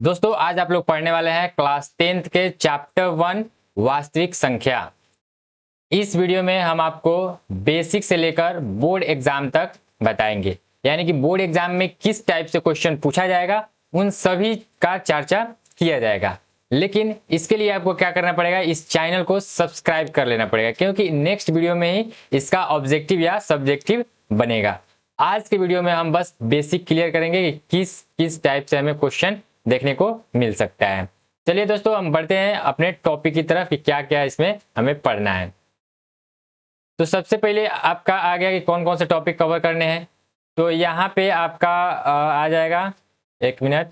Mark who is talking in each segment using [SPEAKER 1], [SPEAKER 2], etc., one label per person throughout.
[SPEAKER 1] दोस्तों आज आप लोग पढ़ने वाले हैं क्लास 10th के चैप्टर 1 वास्तविक संख्या। इस वीडियो में हम आपको बेसिक से लेकर बोर्ड एग्जाम तक बताएंगे, यानी कि बोर्ड एग्जाम में किस टाइप से क्वेश्चन पूछा जाएगा उन सभी का चर्चा किया जाएगा। लेकिन इसके लिए आपको क्या करना पड़ेगा, इस चैनल को सब्सक्राइब कर लेना पड़ेगा, क्योंकि नेक्स्ट वीडियो में ही इसका ऑब्जेक्टिव या सब्जेक्टिव बनेगा। आज के वीडियो में हम बस बेसिक क्लियर करेंगे कि किस किस टाइप से हमें क्वेश्चन देखने को मिल सकता है। चलिए दोस्तों हम बढ़ते हैं अपने टॉपिक की तरफ कि क्या क्या इसमें हमें पढ़ना है। तो सबसे पहले आपका आ गया कि कौन कौन से टॉपिक कवर करने हैं। तो यहाँ पे आपका आ जाएगा, एक मिनट,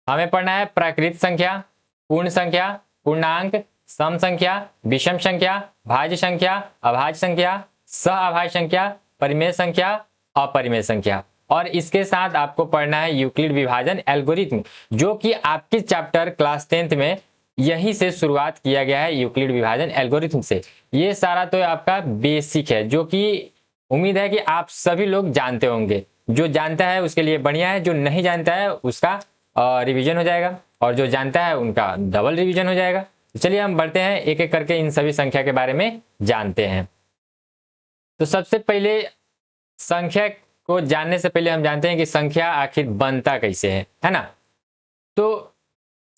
[SPEAKER 1] हमें पढ़ना है प्राकृत संख्या, पूर्ण संख्या, पूर्णांक, सम संख्या, विषम संख्या, भाज्य संख्या, अभाज्य संख्या, सह अभाज्य संख्या, परिमेय संख्या, अपरिमेय संख्या। और इसके साथ आपको पढ़ना है यूक्लिड विभाजन एल्गोरिथम, जो कि आपके चैप्टर क्लास 10th में यहीं से शुरुआत किया गया है, यूक्लिड विभाजन एल्गोरिथम से। ये सारा तो आपका बेसिक है, जो कि उम्मीद है कि आप सभी लोग जानते होंगे। जो जानता है उसके लिए बढ़िया है, जो नहीं जानता है उसका रिवीजन हो जाएगा, और जो जानता है उनका डबल रिवीजन हो जाएगा। तो चलिए हम बढ़ते हैं, एक एक करके इन सभी संख्या के बारे में जानते हैं। तो सबसे पहले संख्या को जानने से पहले हम जानते हैं कि संख्या आखिर बनता कैसे है ना। तो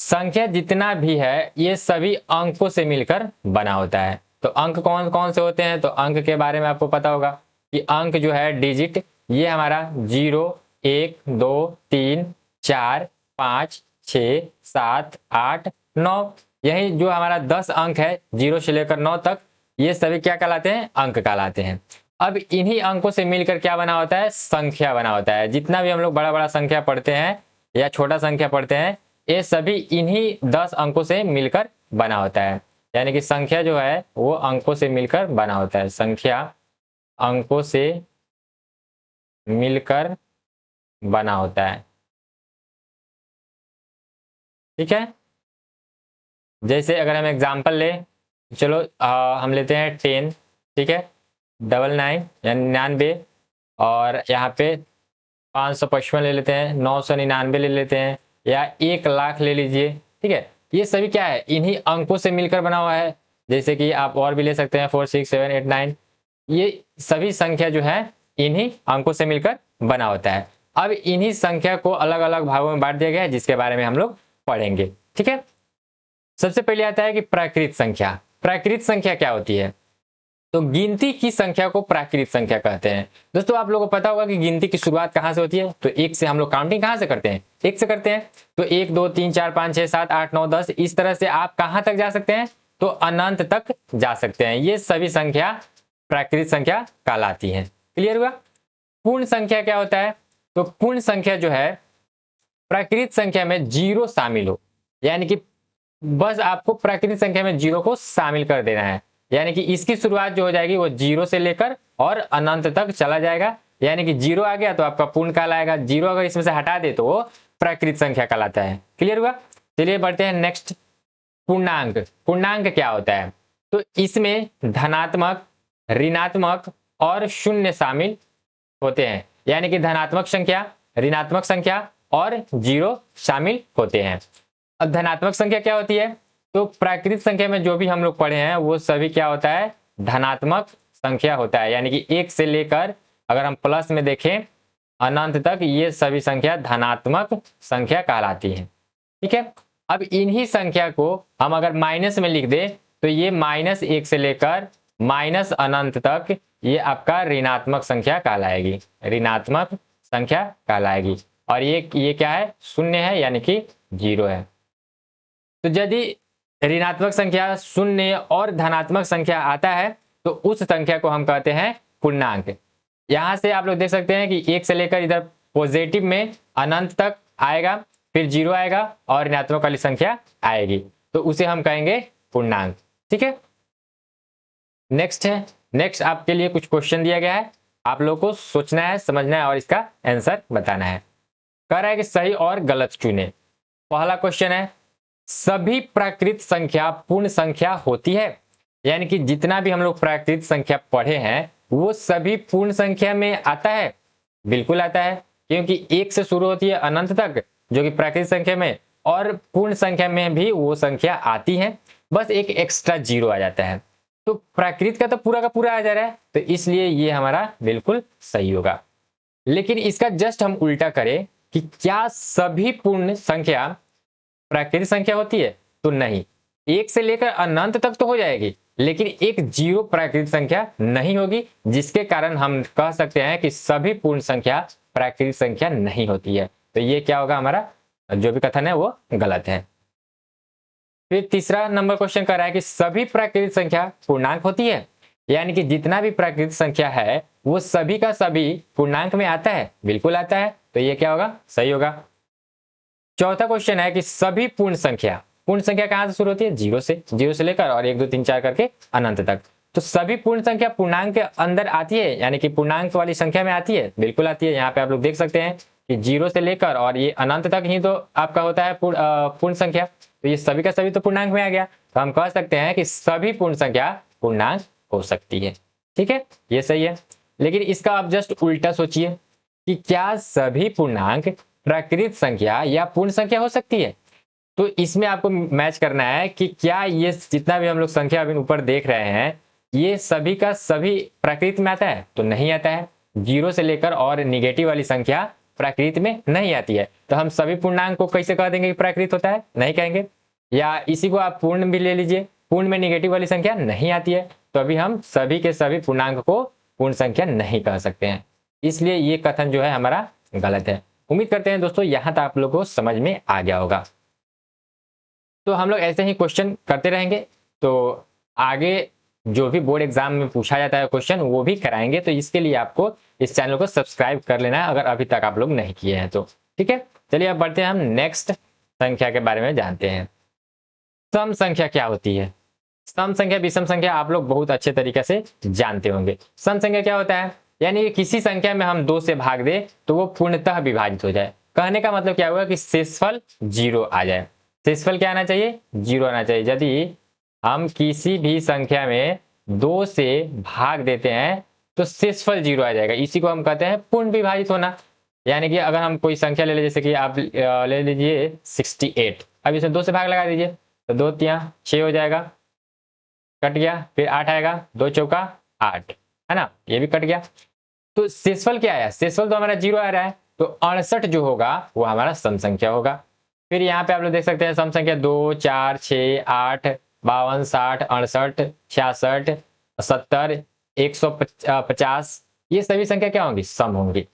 [SPEAKER 1] संख्या जितना भी है ये सभी अंकों से मिलकर बना होता है। तो अंक कौन कौन से होते हैं, तो अंक के बारे में आपको पता होगा कि अंक जो है डिजिट, ये हमारा 0, 1, 2, 3, 4, 5, 6, 7, 8, 9, यही जो हमारा 10 अंक है 0 से लेकर 9 तक, ये सभी क्या कहलाते हैं, अंक कहलाते हैं। अब इन्हीं अंकों से मिलकर क्या बना होता है, संख्या बना होता है। जितना भी हम लोग बड़ा बड़ा संख्या पढ़ते हैं या छोटा संख्या पढ़ते हैं, ये सभी इन्हीं 10 अंकों से मिलकर बना होता है। यानी कि संख्या जो है वो अंकों से मिलकर बना होता है। संख्या अंकों से मिलकर बना होता है, ठीक है। जैसे अगर हम एग्जांपल ले, चलो हम लेते हैं 10, ठीक है, 99 यानी 99, और यहाँ पे 555 ले लेते हैं, 999 ले लेते हैं, या 1,00,000 ले लीजिए, ठीक है। ये सभी क्या है, इन्हीं अंकों से मिलकर बना हुआ है। जैसे कि आप और भी ले सकते हैं 4, 6, 7, 8, 9, ये सभी संख्या जो है इन्हीं अंकों से मिलकर बना होता है। अब इन्हीं संख्या को अलग अलग भागों में बांट दिया गया है, जिसके बारे में हम लोग पढ़ेंगे, ठीक है। सबसे पहले आता है कि प्राकृत संख्या। प्राकृत संख्या क्या होती है, तो गिनती की संख्या को प्राकृत संख्या कहते हैं। दोस्तों आप लोगों को पता होगा कि गिनती की शुरुआत कहां से होती है, तो एक से हम लोग काउंटिंग कहां से करते हैं, एक से करते हैं। तो 1, 2, 3, 4, 5, 6, 7, 8, 9, 10, इस तरह से आप कहां तक जा सकते हैं, तो अनंत तक जा सकते हैं। ये सभी संख्या प्राकृत संख्या कहलाती है। क्लियर हुआ। पूर्ण संख्या क्या होता है, तो पूर्ण संख्या जो है प्राकृत संख्या में 0 शामिल हो, यानी कि बस आपको प्राकृतिक संख्या में 0 को शामिल कर देना है। यानी कि इसकी शुरुआत जो हो जाएगी वो 0 से लेकर और अनंत तक चला जाएगा। यानी कि 0 आ गया तो आपका पूर्ण कहलाएगा, 0 अगर इसमें से हटा दे तो वो प्राकृत संख्या कहलाता है। क्लियर हुआ। चलिए बढ़ते हैं नेक्स्ट, पूर्णांक। पूर्णांक क्या होता है, तो इसमें धनात्मक, ऋणात्मक और शून्य शामिल होते हैं। यानी कि धनात्मक संख्या, ऋणात्मक संख्या और 0 शामिल होते हैं। अब धनात्मक संख्या क्या होती है, तो प्राकृतिक संख्या में जो भी हम लोग पढ़े हैं वो सभी क्या होता है, धनात्मक संख्या होता है। यानी कि 1 से लेकर अगर हम प्लस में देखें अनंत तक, ये सभी संख्या धनात्मक संख्या कहलाती है, ठीक है। अब इन्हीं संख्या को हम अगर माइनस में लिख दे तो ये -1 से लेकर माइनस अनंत तक ये आपका ऋणात्मक संख्या कहलाएगी, ऋणात्मक संख्या कहलाएगी। और ये क्या है, शून्य है, यानी कि 0 है। तो यदि ऋणात्मक संख्या, शून्य और धनात्मक संख्या आता है तो उस संख्या को हम कहते हैं पूर्णांक। यहां से आप लोग देख सकते हैं कि 1 से लेकर इधर पॉजिटिव में अनंत तक आएगा, फिर 0 आएगा और ऋणात्मक वाली संख्या आएगी, तो उसे हम कहेंगे पूर्णांक, ठीक है। नेक्स्ट है, नेक्स्ट आपके लिए कुछ क्वेश्चन दिया गया है, आप लोग को सोचना है, समझना है और इसका आंसर बताना है। कह रहा है कि सही और गलत चुने। पहला क्वेश्चन है, सभी प्राकृत संख्या पूर्ण संख्या होती है। यानी कि जितना भी हम लोग प्राकृत संख्या पढ़े हैं वो सभी पूर्ण संख्या में आता है। बिल्कुल आता है, क्योंकि 1 से शुरू होती है अनंत तक, जो कि प्राकृतिक संख्या में और पूर्ण संख्या में भी वो संख्या आती है, बस एक एक्स्ट्रा जीरो आ जाता है। तो प्राकृत का तो पूरा का पूरा आ जा रहा है, तो इसलिए ये हमारा बिल्कुल सही होगा। लेकिन इसका जस्ट हम उल्टा करें कि क्या सभी पूर्ण संख्या प्राकृतिक संख्या होती है, तो नहीं। एक से लेकर अनंत तक तो हो जाएगी, लेकिन एक जीरो प्राकृतिक संख्या नहीं होगी, जिसके कारण हम कह सकते हैं कि सभी पूर्ण संख्या प्राकृतिक संख्या नहीं होती है। तो ये क्या होगा, हमारा जो भी कथन है वो गलत है। फिर तीसरा नंबर क्वेश्चन कर रहा है कि सभी प्राकृतिक संख्या पूर्णांक होती है, यानी कि जितना भी प्राकृतिक संख्या है वो सभी का सभी पूर्णांक में आता है। बिल्कुल आता है, तो ये क्या होगा, सही होगा। चौथा क्वेश्चन है कि सभी पूर्ण संख्या कहां से शुरू होती है, जीरो से लेकर और 1 2 3 4 करके अनंत तक। तो सभी पूर्ण संख्या पूर्णांक के अंदर आती है, यानी कि पूर्णांक वाली संख्या में आती है। बिल्कुल आती है। यहाँ पे आप लोग देख सकते हैं कि 0 से लेकर और ये अनंत तक ही तो आपका होता है पूर्ण संख्या। तो ये सभी का सभी तो पूर्णांक में आ गया, तो हम कह सकते हैं कि सभी पूर्ण संख्या पूर्णांक हो सकती है। ठीक है, ये सही है। लेकिन इसका आप जस्ट उल्टा सोचिए कि क्या सभी पूर्णांक प्राकृतिक संख्या या पूर्ण संख्या हो सकती है। तो इसमें आपको मैच करना है कि क्या ये जितना भी हम लोग संख्या अभी ऊपर देख रहे हैं ये सभी का सभी प्राकृत में आता है, तो नहीं आता है। 0 से लेकर और निगेटिव वाली संख्या प्राकृत में नहीं आती है, तो हम सभी पूर्णांक को कैसे कह देंगे कि प्राकृत होता है, नहीं कहेंगे। या इसी को आप पूर्ण भी ले लीजिए, पूर्ण में निगेटिव वाली संख्या नहीं आती है, तो अभी हम सभी के सभी पूर्णांक को पूर्ण संख्या नहीं कह सकते हैं। इसलिए ये कथन जो है हमारा गलत है। उम्मीद करते हैं दोस्तों यहाँ तक आप लोगों को समझ में आ गया होगा। तो हम लोग ऐसे ही क्वेश्चन करते रहेंगे, तो आगे जो भी बोर्ड एग्जाम में पूछा जाता है क्वेश्चन वो भी कराएंगे। तो इसके लिए आपको इस चैनल को सब्सक्राइब कर लेना है अगर अभी तक आप लोग नहीं किए हैं तो। ठीक है, चलिए अब बढ़ते हैं, हम नेक्स्ट संख्या के बारे में जानते हैं। सम संख्या क्या होती है। सम संख्या विषम संख्या आप लोग बहुत अच्छे तरीके से जानते होंगे। सम संख्या क्या होता है, यानी कि किसी संख्या में हम 2 से भाग दे तो वो पूर्णतः विभाजित हो जाए। कहने का मतलब क्या हुआ कि शेषफल 0 आ जाए। शेषफल क्या आना चाहिए, 0 आना चाहिए। यदि हम किसी भी संख्या में 2 से भाग देते हैं तो शेषफल 0 आ जाएगा। इसी को हम कहते हैं पूर्ण विभाजित होना। यानी कि अगर हम कोई संख्या ले लें, जैसे कि आप ले लीजिए 68, अब इसमें 2 से भाग लगा दीजिए तो 2 3 6 हो जाएगा, कट गया, फिर 8 आएगा, 2 चौका 8, है ना, ये भी कट गया। तो शेषफल क्या आया, शेषफल तो हमारा 0 आ रहा है, तो 68 जो होगा वो हमारा सम संख्या होगा। फिर यहाँ पे आप लोग देख सकते हैं सम संख्या 2 4 6 8 52 60 68 66 70 150, ये सभी संख्या क्या होंगी, सम होंगी।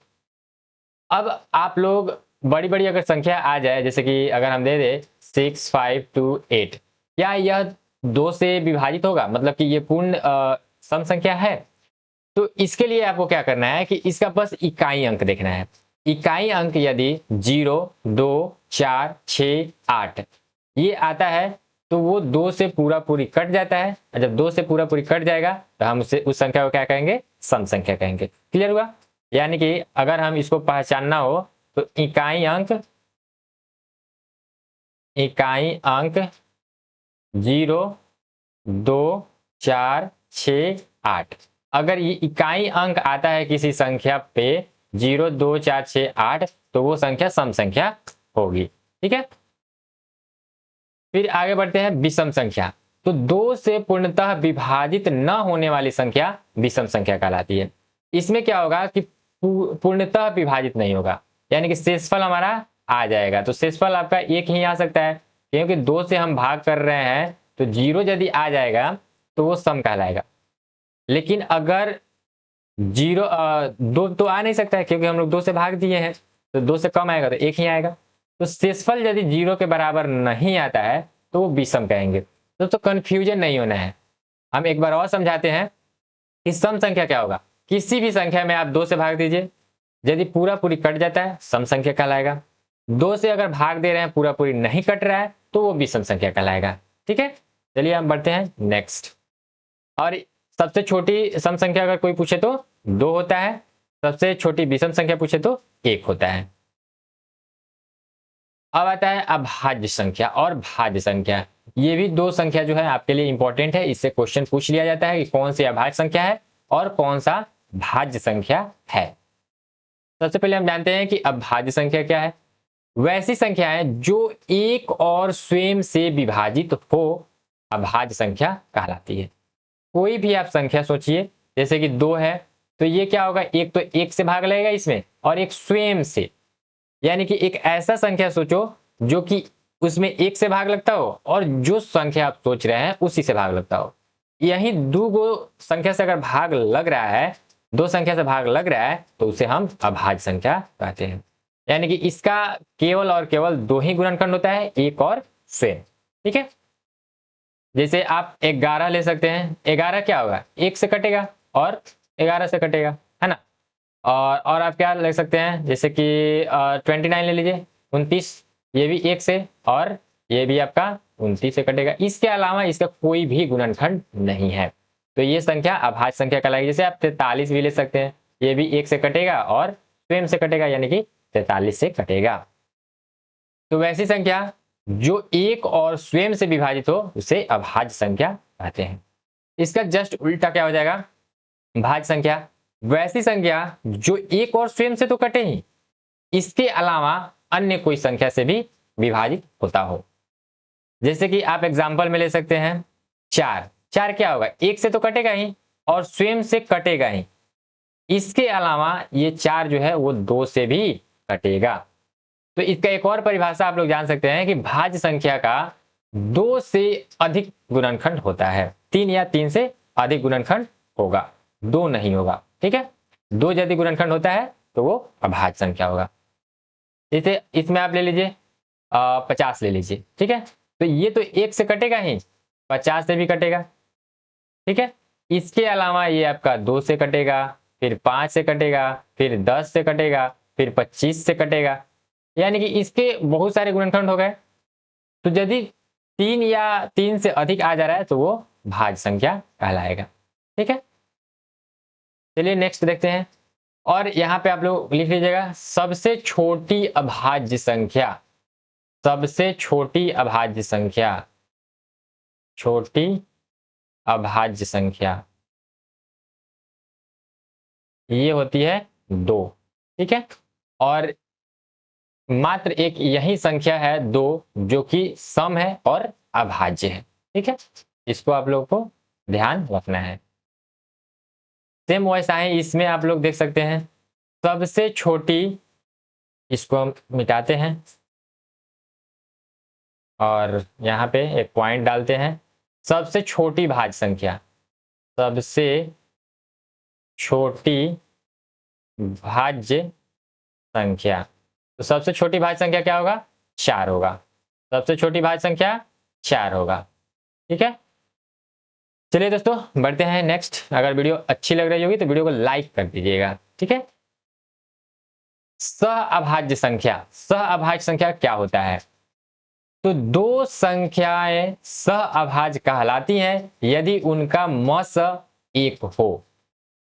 [SPEAKER 1] अब आप लोग बड़ी बड़ी अगर संख्या आ जाए, जैसे कि अगर हम दे दे 6 5 2 8, क्या यह 2 से विभाजित होगा, मतलब कि ये पूर्ण सम संख्या है। तो इसके लिए आपको क्या करना है कि इसका बस इकाई अंक देखना है। इकाई अंक यदि 0 2 4 6 8 ये आता है तो वो 2 से पूरा पूरी कट जाता है, और जब 2 से पूरा पूरी कट जाएगा तो हम उस संख्या को क्या कहेंगे, सम संख्या कहेंगे। क्लियर हुआ। यानी कि अगर हम इसको पहचानना हो तो इकाई अंक 0 2 4 6 8, अगर ये इकाई अंक आता है किसी संख्या पे 0 2 4 6 8 तो वो संख्या सम संख्या होगी। ठीक है, फिर आगे बढ़ते हैं विषम संख्या। तो 2 से पूर्णतः विभाजित न होने वाली संख्या विषम संख्या कहलाती है। इसमें क्या होगा कि पूर्णतः विभाजित नहीं होगा, यानी कि शेषफल हमारा आ जाएगा। तो शेषफल आपका एक ही आ सकता है, क्योंकि 2 से हम भाग कर रहे हैं तो 0 यदि आ जाएगा तो वो सम कहलाएगा। लेकिन अगर 2 तो आ नहीं सकता है, क्योंकि हम लोग 2 से भाग दिए हैं, तो 2 से कम आएगा तो 1 ही आएगा। तो शेषफल यदि 0 के बराबर नहीं आता है तो वो विषम कहेंगे। दोस्तों कंफ्यूजन नहीं होना है, हम एक बार और समझाते हैं कि सम संख्या क्या होगा। किसी भी संख्या में आप 2 से भाग दीजिए, यदि पूरा पूरी कट जाता है सम संख्या कहलाएगा। 2 से अगर भाग दे रहे हैं पूरा पूरी नहीं कट रहा है तो वो विषम संख्या कहलाएगा। ठीक है, चलिए हम बढ़ते हैं नेक्स्ट। और सबसे छोटी सम संख्या अगर कोई पूछे तो 2 होता है, सबसे छोटी विषम संख्या पूछे तो 1 होता है। अब आता है अभाज्य संख्या और भाज्य संख्या। ये भी 2 संख्या जो है आपके लिए इंपॉर्टेंट है, इससे क्वेश्चन पूछ लिया जाता है कि कौन सी अभाज्य संख्या है और कौन सा भाज्य संख्या है। सबसे पहले हम जानते हैं कि अभाज्य संख्या क्या है। वैसी संख्याएं जो एक और स्वयं से विभाजित हो अभाज्य संख्या कहलाती है। कोई भी आप संख्या सोचिए, जैसे कि 2 है तो ये क्या होगा, एक तो एक से भाग लगेगा इसमें और एक स्वयं से, यानी कि एक ऐसा संख्या सोचो जो कि उसमें एक से भाग लगता हो और जो संख्या आप सोच रहे हैं उसी से भाग लगता हो। यही दो गो संख्या से अगर भाग लग रहा है, दो संख्या से भाग लग रहा है तो उसे हम अभाज्य संख्या कहते हैं। यानी कि इसका केवल और केवल दो ही गुणनखंड होता है, एक और स्वयं। ठीक है, जैसे आप 11 ले सकते हैं, 11 क्या होगा, एक से कटेगा और 11 से कटेगा, है ना। और आप क्या ले सकते हैं, जैसे कि 29 ले लीजिए, 29, ये भी एक से और ये भी आपका 29 से कटेगा। इसके अलावा इसका कोई भी गुणनखंड नहीं है, तो ये संख्या अभाज्य संख्या कहलाएगी। जैसे आप 43 भी ले सकते हैं, ये भी एक से कटेगा और स्वयं से कटेगा, यानी कि 43 से कटेगा। तो वैसी संख्या जो एक और स्वयं से विभाजित हो उसे अभाज्य संख्या कहते हैं। इसका जस्ट उल्टा क्या हो जाएगा, भाज्य संख्या। वैसी संख्या जो एक और स्वयं से तो कटे ही, इसके अलावा अन्य कोई संख्या से भी विभाजित होता हो। जैसे कि आप एग्जाम्पल में ले सकते हैं 4, 4 क्या होगा, एक से तो कटेगा ही और स्वयं से कटेगा ही, इसके अलावा ये 4 जो है वो 2 से भी कटेगा। तो इसका एक और परिभाषा आप लोग जान सकते हैं कि भाज्य संख्या का 2 से अधिक गुणनखंड होता है, 3 या 3 से अधिक गुणनखंड होगा, 2 नहीं होगा। ठीक है, 2 यदि गुणनखंड होता है तो वो अभाज्य संख्या होगा। जैसे इसमें आप ले लीजिए 50 ले लीजिए, ठीक है, तो ये तो एक से कटेगा ही, 50 से भी कटेगा। ठीक है, इसके अलावा ये आपका 2 से कटेगा, फिर 5 से कटेगा, फिर 10 से कटेगा, फिर 25 से कटेगा, यानी कि इसके बहुत सारे गुणनखंड हो गए। तो यदि 3 या 3 से अधिक आ जा रहा है तो वो भाज्य संख्या कहलाएगा। ठीक है, चलिए नेक्स्ट देखते हैं। और यहां पे आप लोग लिख लीजिएगा सबसे छोटी अभाज्य संख्या, सबसे छोटी अभाज्य संख्या, छोटी अभाज्य संख्या ये होती है 2। ठीक है, और मात्र एक यही संख्या है 2 जो कि सम है और अभाज्य है। ठीक है, इसको आप लोग को ध्यान रखना है। सेम वैसा है, इसमें आप लोग देख सकते हैं सबसे छोटी, इसको हम मिटाते हैं और यहाँ पे एक पॉइंट डालते हैं, सबसे छोटी भाज्य संख्या, सबसे छोटी भाज्य संख्या, तो सबसे छोटी भाज्य संख्या क्या होगा, 4 होगा। सबसे छोटी भाज्य संख्या 4 होगा। ठीक है, चलिए दोस्तों बढ़ते हैं नेक्स्ट। अगर वीडियो अच्छी लग रही होगी तो वीडियो को लाइक कर दीजिएगा। ठीक है, सह अभाज्य संख्या, सह अभाज्य संख्या क्या होता है, तो दो संख्याएं सह अभाज्य कहलाती हैं यदि उनका मस एक हो।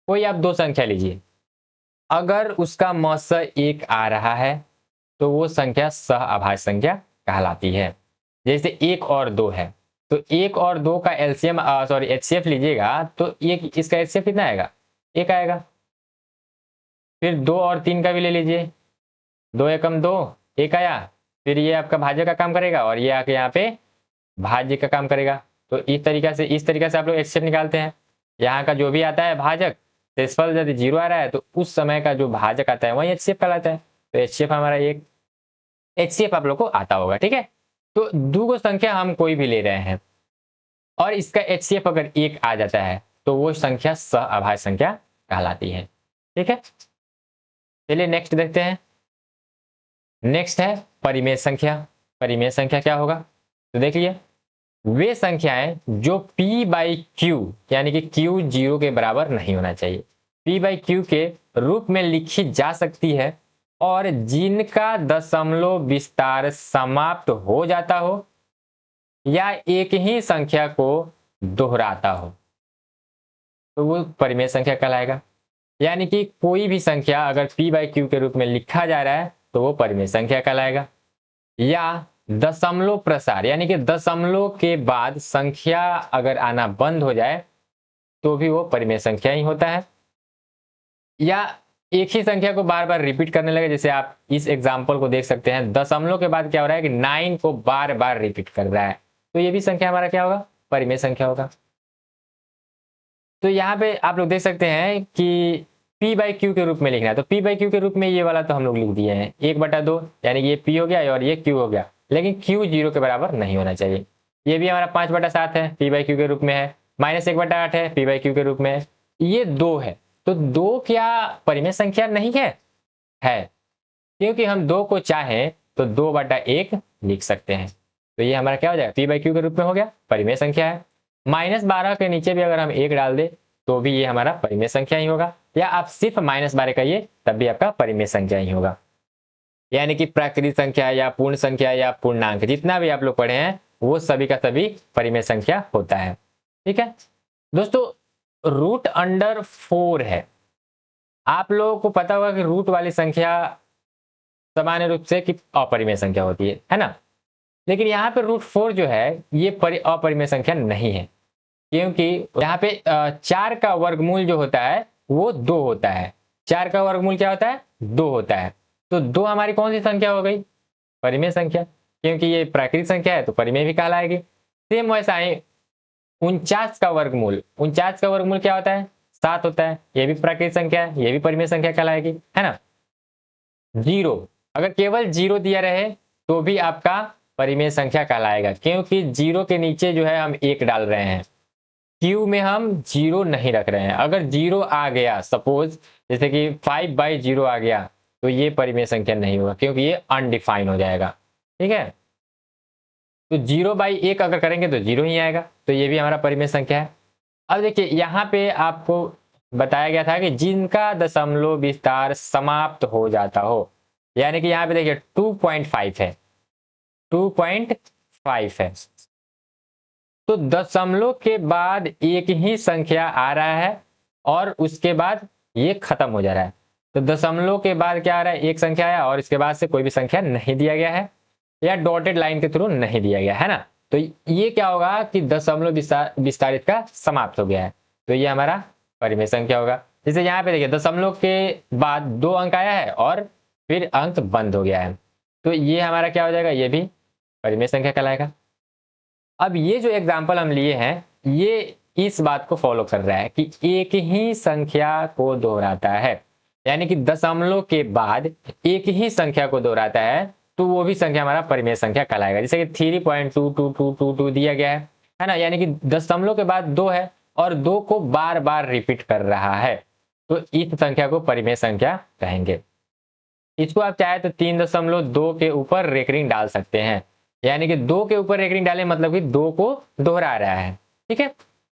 [SPEAKER 1] कोई आप दो संख्या लीजिए, अगर उसका मस एक आ रहा है तो वो संख्या सह अभाज्य संख्या कहलाती है। जैसे 1 और 2 है, तो 1 और 2 का एलसीएम सॉरी एचसीएफ लीजिएगा तो एक इसका एचसीएफ कितना आएगा, 1 आएगा। फिर 2 और 3 का भी ले लीजिए, 2 एकम 2, 1 आया, फिर ये आपका भाज्य का काम करेगा और ये आके यहाँ पे भाज्य का काम करेगा। तो इस तरीके से आप लोग एचसीएफ निकालते हैं। यहाँ का जो भी आता है भाजक, शेषफल यदि 0 आ रहा है तो उस समय का जो भाजक आता है वही एचसीएफ कहलाता है। तो एचसीएफ हमारा एक एचसीएफ आप लोग को आता होगा। ठीक है, तो दो संख्या हम कोई भी ले रहे हैं और इसका एचसीएफ अगर 1 आ जाता है तो वो संख्या सह अभाज्य संख्या कहलाती है। ठीक है, चलिए नेक्स्ट देखते हैं। नेक्स्ट है परिमेय संख्या। परिमेय संख्या क्या होगा, तो देखिए वे संख्याएं जो p बाई क्यू यानी कि q 0 के बराबर नहीं होना चाहिए, p बाई क्यू के रूप में लिखी जा सकती है और जिनका दशमलव विस्तार समाप्त हो जाता हो या एक ही संख्या को दोहराता हो तो वो परिमेय संख्या कहलाएगा। यानी कि कोई भी संख्या अगर p बाई क्यू के रूप में लिखा जा रहा है तो वो परिमेय संख्या कहलाएगा। या दशमलव प्रसार यानी कि दशमलव के बाद संख्या अगर आना बंद हो जाए तो भी वो परिमेय संख्या ही होता है। या एक ही संख्या को बार बार रिपीट करने लगे, जैसे आप इस एग्जाम्पल को देख सकते हैं, दशमलव के बाद क्या हो रहा है कि 9 को बार बार रिपीट कर रहा है, तो ये भी संख्या हमारा क्या होगा, परिमेय संख्या होगा। तो यहाँ पे आप लोग देख सकते हैं कि p बाई क्यू के रूप में लिखना है, तो p बाई क्यू के रूप में ये वाला तो हम लोग लिख दिए हैं 1/2, यानी कि ये p हो गया और ये q हो गया, लेकिन q 0 के बराबर नहीं होना चाहिए। ये भी हमारा 5/7 है, p बाई क्यू के रूप में है, -1/8 है, p बाई क्यू के रूप में है, ये 2 है, तो 2 क्या परिमेय संख्या नहीं है, क्योंकि हम 2 को चाहें तो 2/1 लिख सकते हैं, तो ये हमारा क्या हो जाएगा, p बाई क्यू के रूप में हो गया, परिमेय संख्या है। -12 के नीचे भी अगर हम 1 डाल दे तो भी ये हमारा परिमेय संख्या ही होगा, या आप सिर्फ -12 कहिए तब भी आपका परिमेय संख्या ही होगा। यानी कि प्राकृत संख्या या पूर्ण संख्या या पूर्णांक जितना भी आप लोग पढ़े हैं वो सभी का सभी परिमेय संख्या होता है। ठीक है दोस्तों, √4 है, आप लोगों को पता होगा कि रूट वाली संख्या सामान्य रूप से कि अपरिमेय संख्या होती है ना, लेकिन यहाँ पे √4 जो है ये अपरिमेय संख्या नहीं है, क्योंकि यहाँ पे 4 का वर्गमूल जो होता है वो 2 होता है। 4 का वर्गमूल क्या होता है, 2 होता है, तो 2 हमारी कौन सी संख्या हो गई, परिमेय संख्या, क्योंकि ये प्राकृतिक संख्या है तो परिमेय भी कहलाएगी। सेम वैसा ही 49 का वर्गमूल, 49 का वर्गमूल क्या होता है, 7 होता है, ये भी प्राकृतिक संख्या है, ये भी परिमेय संख्या कहलाएगी, है ना। 0, अगर केवल 0 दिया रहे तो भी आपका परिमेय संख्या कहलाएगा, क्योंकि 0 के नीचे जो है हम 1 डाल रहे हैं, क्यू में हम 0 नहीं रख रहे हैं। अगर 0 आ गया, सपोज जैसे कि 5/0 आ गया, तो ये परिमेय संख्या नहीं होगा, क्योंकि ये अनडिफाइन हो जाएगा। ठीक है, तो 0/1 अगर करेंगे तो 0 ही आएगा, तो ये भी हमारा परिमेय संख्या है। अब देखिए यहाँ पे आपको बताया गया था कि जिनका दशमलव विस्तार समाप्त हो जाता हो, यानी कि यहाँ पे देखिए 2.5 है, 2.5 है, तो दशमलव के बाद एक ही संख्या आ रहा है और उसके बाद ये खत्म हो जा रहा है। तो दशमलव के बाद क्या आ रहा है, एक संख्या आया और इसके बाद से कोई भी संख्या नहीं दिया गया है, या डॉटेड लाइन के थ्रू नहीं दिया गया है ना, तो ये क्या होगा कि दशमलव विस्तारित का समाप्त हो गया है, तो ये हमारा परिमेय संख्या होगा। जैसे यहाँ पे देखिए दशमलव के बाद 2 अंक आया है और फिर अंक बंद हो गया है, तो ये हमारा क्या हो जाएगा, ये भी परिमेय संख्या कहलाएगा। अब ये जो एग्जाम्पल हम लिए हैं ये इस बात को फॉलो कर रहा है कि एक ही संख्या को दोहराता है, यानी कि दशमलव के बाद एक ही संख्या को दोहराता है, तो वो भी संख्या हमारा परिमेय संख्या कहलाएगा। जैसे कि 3.22222 दिया गया है ना, यानी कि दशमलव के बाद 2 है और 2 को बार बार रिपीट कर रहा है, तो इस संख्या को परिमेय संख्या कहेंगे। इसको आप चाहे तो 3.2 के ऊपर रेकरिंग डाल सकते हैं, यानी कि 2 के ऊपर रेकरिंग डालें मतलब कि 2 को दोहरा रहा है। ठीक है,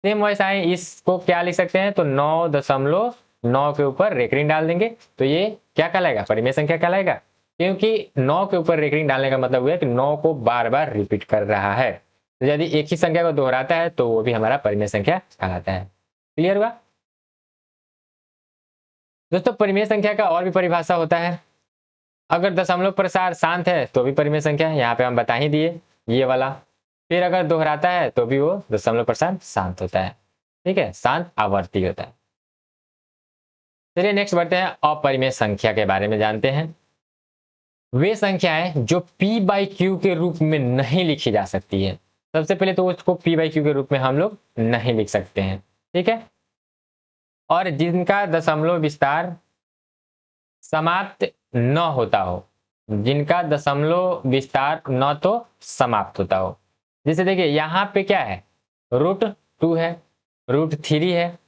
[SPEAKER 1] सेम वैसा ही इसको क्या लिख सकते हैं, तो 9.9 के ऊपर रेकरिंग डाल देंगे, तो ये क्या कहलाएगा, परिमेय संख्या कहलाएगा, क्योंकि 9 के ऊपर रेकरिंग डालने का मतलब हुआ कि 9 को बार बार रिपीट कर रहा है, तो यदि एक ही संख्या को दोहराता है तो वो भी हमारा परिमेय संख्या कहलाता है। क्लियर हुआ दोस्तों। परिमेय संख्या का और भी परिभाषा होता है, अगर दशमलव प्रसार शांत है तो भी परिमेय संख्या है, यहाँ पे हम बता ही दिए ये वाला, फिर अगर दोहराता है तो भी वो दशमलव प्रसार शांत होता है। ठीक है, शांत आवर्ती होता है। चलिए नेक्स्ट बढ़ते हैं, अपरिमेय संख्या के बारे में जानते हैं। वे संख्याएं जो p/q के रूप में नहीं लिखी जा सकती है, सबसे पहले तो उसको p/q के रूप में हम लोग नहीं लिख सकते हैं। ठीक है, और जिनका दशमलव विस्तार समाप्त न होता हो, जिनका दशमलव विस्तार न तो समाप्त होता हो। जैसे देखिए यहाँ पे क्या है, √2 है, √3 है,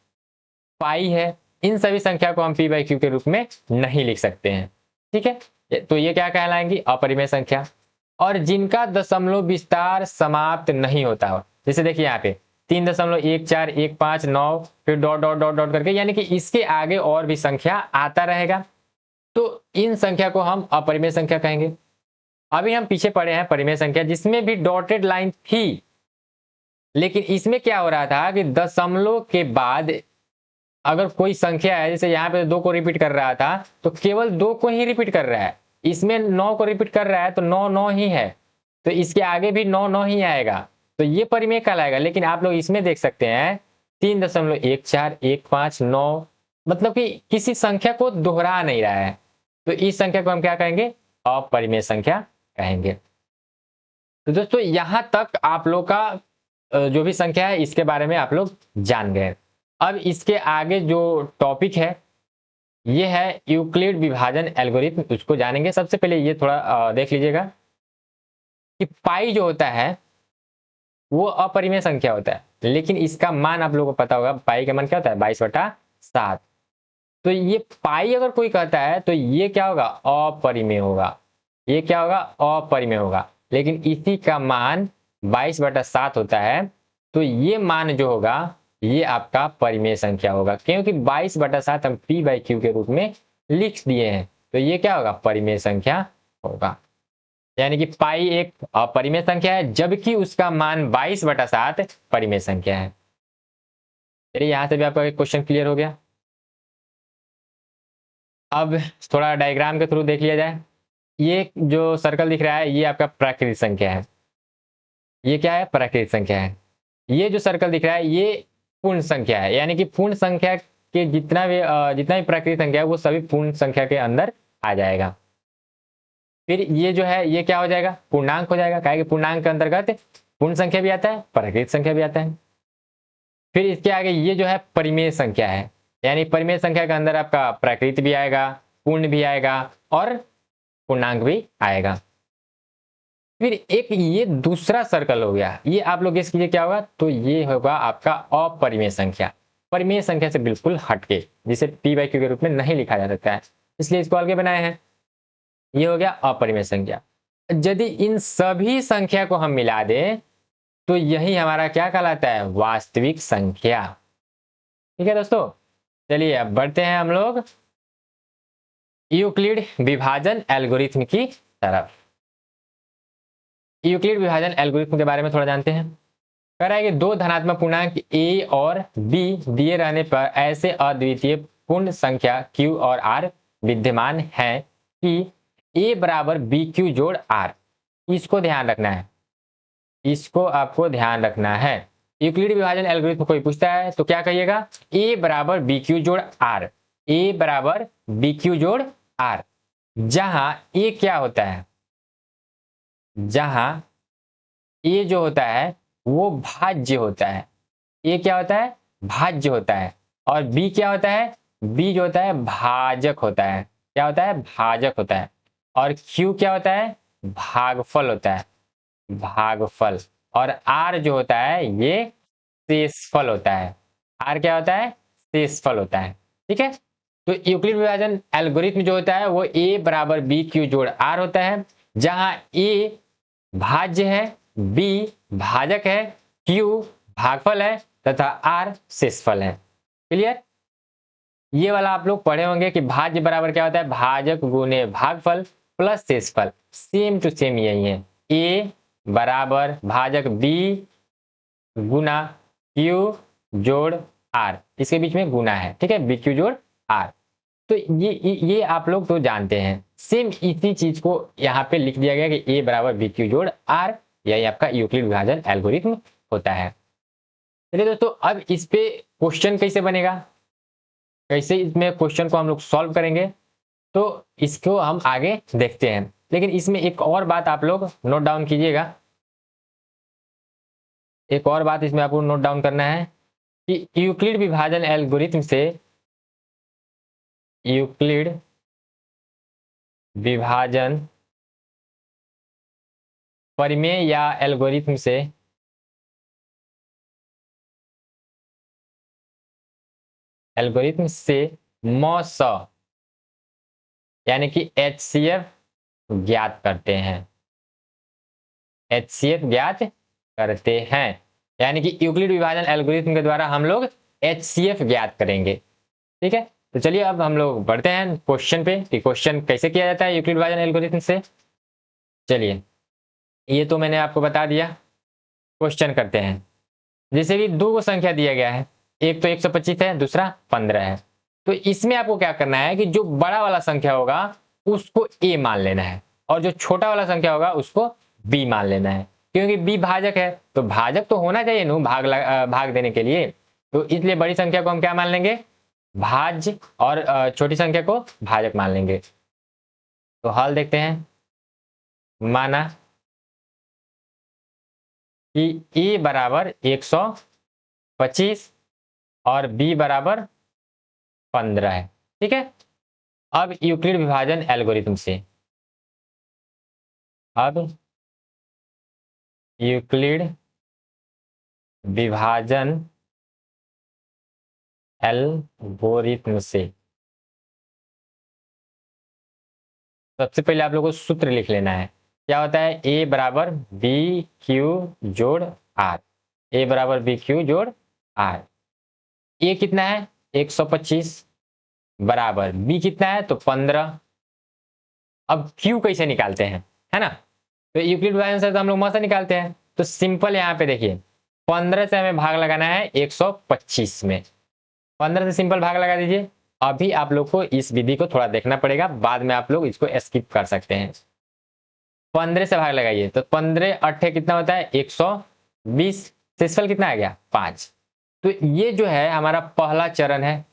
[SPEAKER 1] पाई है, इन सभी संख्या को हम p/q के रूप में नहीं लिख सकते हैं। ठीक है, तो ये क्या कहलाएंगी, अपरिमेय संख्या। और जिनका दशमलव विस्तार समाप्त नहीं होता हो, जैसे देखिए यहाँ पे 3.14159 फिर डॉट डॉट डॉट डॉट करके, यानी कि इसके आगे और भी संख्या आता रहेगा, तो इन संख्या को हम अपरिमेय संख्या कहेंगे। अभी हम पीछे पढ़े हैं परिमेय संख्या जिसमें भी डॉटेड लाइन थी, लेकिन इसमें क्या हो रहा था कि दशमलव के बाद अगर कोई संख्या है, जैसे यहाँ पे 2 को रिपीट कर रहा था तो केवल 2 को ही रिपीट कर रहा है, इसमें 9 को रिपीट कर रहा है तो 9 9 ही है, तो इसके आगे भी 9 9 ही आएगा, तो ये परिमेय कहलाएगा। लेकिन आप लोग इसमें देख सकते हैं 3.14159 मतलब कि किसी संख्या को दोहरा नहीं रहा है, तो इस संख्या को हम क्या कहेंगे? अपरिमेय संख्या कहेंगे। तो दोस्तों यहां तक आप लोग का जो भी संख्या है इसके बारे में आप लोग जान गए। अब इसके आगे जो टॉपिक है ये है यूक्लिड विभाजन एल्गोरिथम, उसको जानेंगे। सबसे पहले ये थोड़ा देख लीजिएगा कि पाई जो होता है वो अपरिमेय संख्या होता है, लेकिन इसका मान आप लोगों को पता होगा, पाई का मान क्या होता है? 22/7। तो ये पाई अगर कोई कहता है तो ये क्या होगा? अपरिमेय होगा। ये क्या होगा? अपरिमेय होगा। लेकिन इसी का मान 22/7 होता है, तो ये मान जो होगा ये आपका परिमेय संख्या होगा, क्योंकि 22/7 हम p/q के रूप में लिख दिए हैं, तो ये क्या होगा? परिमेय संख्या होगा। यानी कि पाई एक अपरिमेय संख्या है, जबकि उसका मान 22/7 परिमेय संख्या है। चलिए यहां से भी आपका एक क्वेश्चन क्लियर हो गया। अब थोड़ा डायग्राम के थ्रू देख लिया जाए। ये जो सर्कल दिख रहा है ये आपका प्राकृतिक संख्या है। ये क्या है? प्राकृतिक संख्या है। ये जो सर्कल दिख रहा है ये पूर्ण संख्या है, यानी कि पूर्ण संख्या के जितना भी प्राकृतिक संख्या है वो सभी पूर्ण संख्या के अंदर आ जाएगा। फिर ये जो है ये क्या हो जाएगा? पूर्णांक हो जाएगा, काहे कि पूर्णांक के अंतर्गत पूर्ण संख्या भी आता है, प्राकृतिक संख्या भी आता है। फिर इसके आगे ये जो है परिमेय संख्या है, यानी परिमेय संख्या के अंदर आपका प्राकृत भी आएगा, पूर्ण भी आएगा और पूर्णांक भी आएगा। फिर एक ये दूसरा सर्कल हो गया, ये आप लोग गेस कीजिए क्या होगा? तो ये होगा आपका अपरिमेय संख्या, परिमेय संख्या से बिल्कुल हटके, जिसे p/q के रूप में नहीं लिखा जा सकता है, इसलिए इसको आगे बनाए हैं। ये हो गया अपरिमेय संख्या। यदि इन सभी संख्या को हम मिला दें तो यही हमारा क्या कहलाता है? वास्तविक संख्या। ठीक है दोस्तों, चलिए अब बढ़ते हैं हम लोग यूक्लिड विभाजन एल्गोरिथम की तरफ। यूक्लिड विभाजन एल्गोरिथम के बारे में थोड़ा जानते हैं। कह रहा है कि दो धनात्मक पूर्णांक a और b दिए रहने पर ऐसे अद्वितीय पूर्ण संख्या q और r विद्यमान है कि a बराबर bq जोड़ r। इसको ध्यान रखना है, इसको आपको ध्यान रखना है। यूक्लिड विभाजन एल्गोरिथम कोई पूछता है तो क्या कहिएगा? a बराबर bq जोड़ r, a बराबर bq जोड़ r, जहां a क्या होता है? जहां a जो होता है वो भाज्य होता है। a क्या होता है? भाज्य होता है। और b क्या होता है? b जो होता है भाजक होता है। क्या होता है? भाजक होता है। और q क्या होता है? भागफल होता है, भागफल। और r जो होता है ये शेषफल होता है। r क्या होता है? शेषफल होता है। ठीक है, तो यूक्लिड विभाजन एल्गोरिथम जो होता है वो a बराबर bq जोड़ r होता है, जहां a भाज्य है, b भाजक है, q भागफल है तथा r शेषफल है। क्लियर? ये वाला आप लोग पढ़े होंगे कि भाज्य बराबर क्या होता है? भाजक गुने भागफल प्लस शेषफल। सेम टू सेम यही है, a बराबर भाजक b गुना q जोड़ r, इसके बीच में गुना है। ठीक है, bq जोड़ r। तो ये आप लोग तो जानते हैं। सेम इसी चीज को यहाँ पे लिख दिया गया कि a बराबर bq जोड़ r, यही आपका यूक्लिड विभाजन एल्गोरिथम होता है। चलिए दोस्तों, अब इस पे क्वेश्चन कैसे बनेगा, कैसे इसमें क्वेश्चन को हम लोग सॉल्व करेंगे, तो इसको हम आगे देखते हैं। लेकिन इसमें एक और बात आप लोग नोट डाउन कीजिएगा, एक और बात इसमें आपको नोट डाउन करना है कि यूक्लिड विभाजन एल्गोरिथम से, यूक्लिड विभाजन परिमेय या एल्गोरिथम से मॉस यानी कि HCF ज्ञात करते हैं, HCF ज्ञात करते हैं। यानी कि यूक्लिड विभाजन एल्गोरिथम के द्वारा हम लोग HCF ज्ञात करेंगे। ठीक है, तो चलिए अब हम लोग बढ़ते हैं क्वेश्चन पे कि क्वेश्चन कैसे किया जाता है यूक्लिड विभाजन एल्गोरिथम से। चलिए, ये तो मैंने आपको बता दिया। क्वेश्चन करते हैं। जैसे कि दो संख्या दिया गया है, एक तो 125 है, दूसरा 15 है। तो इसमें आपको क्या करना है कि जो बड़ा वाला संख्या होगा उसको a मान लेना है और जो छोटा वाला संख्या होगा उसको b मान लेना है, क्योंकि b भाजक है तो भाजक तो होना चाहिए भाग देने के लिए। तो इसलिए बड़ी संख्या को हम क्या मान लेंगे? भाज्य और छोटी संख्या को भाजक मान लेंगे। तो हल देखते हैं। माना कि ए बराबर 125 और बी बराबर 15 है। ठीक है। अब यूक्लिड विभाजन एल्गोरिथम से, अब यूक्लिड विभाजन एल्गोरिथम से सबसे पहले आप लोगों को सूत्र लिख लेना है। क्या होता है? ए बराबर बी क्यू जोड़ आर, ए बराबर बी क्यू जोड़ आर। ए कितना है? 125 बराबर बी कितना है? तो 15। अब क्यू कैसे निकालते हैं, है ना? तो यूक्लिड विभाजन से तो हम लोग मौसा निकालते हैं। तो सिंपल यहाँ पे देखिए, 15 से हमें भाग लगाना है 125 में। 15 से सिंपल भाग लगा दीजिए। अभी आप लोग को इस विधि को थोड़ा देखना पड़ेगा, बाद में आप लोग इसको स्किप कर सकते हैं। 15 से भाग लगाइए तो 15 अट्ठे कितना होता है? 120। शेषफल कितना आ गया? 5। तो ये जो है हमारा पहला चरण है,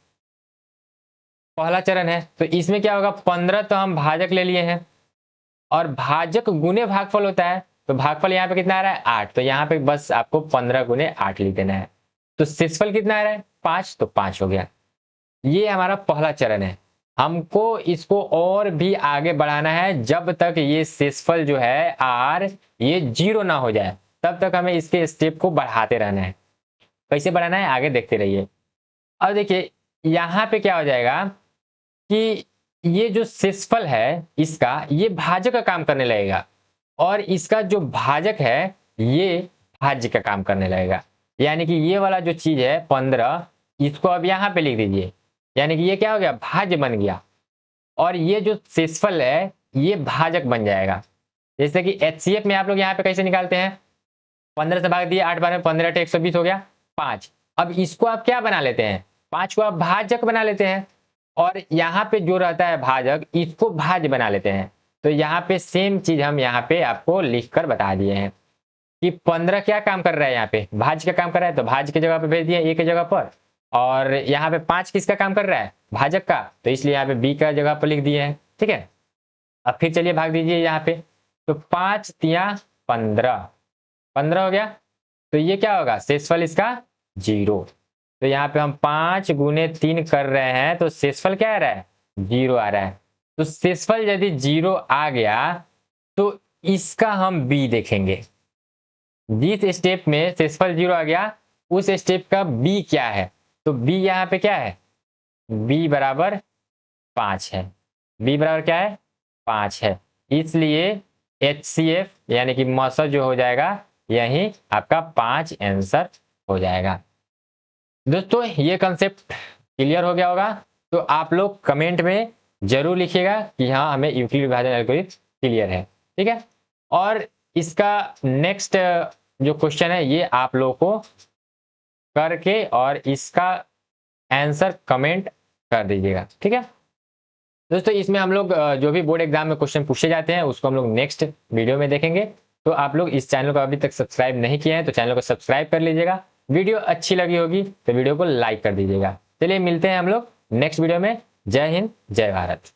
[SPEAKER 1] पहला चरण है। तो इसमें क्या होगा? 15 तो हम भाजक ले लिए हैं और भाजक गुने भागफल होता है। तो भागफल यहाँ पे कितना आ रहा है? 8। तो यहाँ पे बस आपको 15 गुने 8 लिख देना है। तो शेषफल कितना आ रहा है? 5। तो 5 हो गया। ये हमारा पहला चरण है। हमको इसको और भी आगे बढ़ाना है जब तक ये शेषफल जो है आर ये 0 ना हो जाए, तब तक हमें इसके स्टेप को बढ़ाते रहना है। कैसे बढ़ाना है आगे देखते रहिए। अब देखिए यहाँ पे क्या हो जाएगा कि ये जो शेषफल है इसका, ये भाजक का काम करने लगेगा और इसका जो भाजक है ये भाज्य का काम करने लगेगा। यानी कि ये वाला जो चीज है 15, इसको अब यहाँ पे लिख दीजिए। यानी कि ये क्या हो गया? भाज्य बन गया। और ये जो शेषफल है ये भाजक बन जाएगा। जैसे कि HCF में आप लोग यहाँ पे कैसे निकालते हैं? 15 से भाग दिए, 8 बार में 15 × 120 हो गया 5। अब इसको आप क्या बना लेते हैं? 5 को आप भाजक बना लेते हैं और यहाँ पे जो रहता है भाजक, इसको भाज्य बना लेते हैं। तो यहाँ पे सेम चीज हम यहाँ पे आपको लिख कर बता दिए हैं कि 15 क्या काम कर रहा है? यहाँ पे भाज्य का काम कर रहा है, तो भाज्य की जगह पे भेज दिया ए की जगह पर। और यहाँ पे 5 किसका काम कर रहा है? भाजक का। तो इसलिए यहाँ पे बी का जगह पर लिख दिए हैं। ठीक है। अब फिर चलिए भाग दीजिए यहाँ पे। तो 5 तिया 15, 15 हो गया। तो ये क्या होगा? शेषफल इसका 0। तो यहाँ पे हम 5 गुने 3 कर रहे हैं तो शेषफल क्या आ रहा है? 0 आ रहा है। तो शेषफल यदि 0 आ गया तो इसका हम बी देखेंगे। जिस स्टेप में शेषफल 0 आ गया उस स्टेप का बी क्या है? तो बी यहाँ पे क्या है? बी बराबर 5 है। बी बराबर क्या है? 5 है। इसलिए HCF यानी कि मौसा जो हो जाएगा यही आपका 5 आंसर हो जाएगा। दोस्तों ये कंसेप्ट क्लियर हो गया होगा। तो आप लोग कमेंट में जरूर लिखिएगा कि हाँ हमें यूक्लिड विभाजन एल्गोरिथम क्लियर है। ठीक है। और इसका नेक्स्ट जो क्वेश्चन है ये आप लोगों को करके और इसका आंसर कमेंट कर दीजिएगा। ठीक है दोस्तों, इसमें हम लोग जो भी बोर्ड एग्जाम में क्वेश्चन पूछे जाते हैं उसको हम लोग नेक्स्ट वीडियो में देखेंगे। तो आप लोग इस चैनल को अभी तक सब्सक्राइब नहीं किए हैं तो चैनल को सब्सक्राइब कर लीजिएगा। वीडियो अच्छी लगी होगी तो वीडियो को लाइक कर दीजिएगा। चलिए मिलते हैं हम लोग नेक्स्ट वीडियो में। जय हिंद, जय भारत।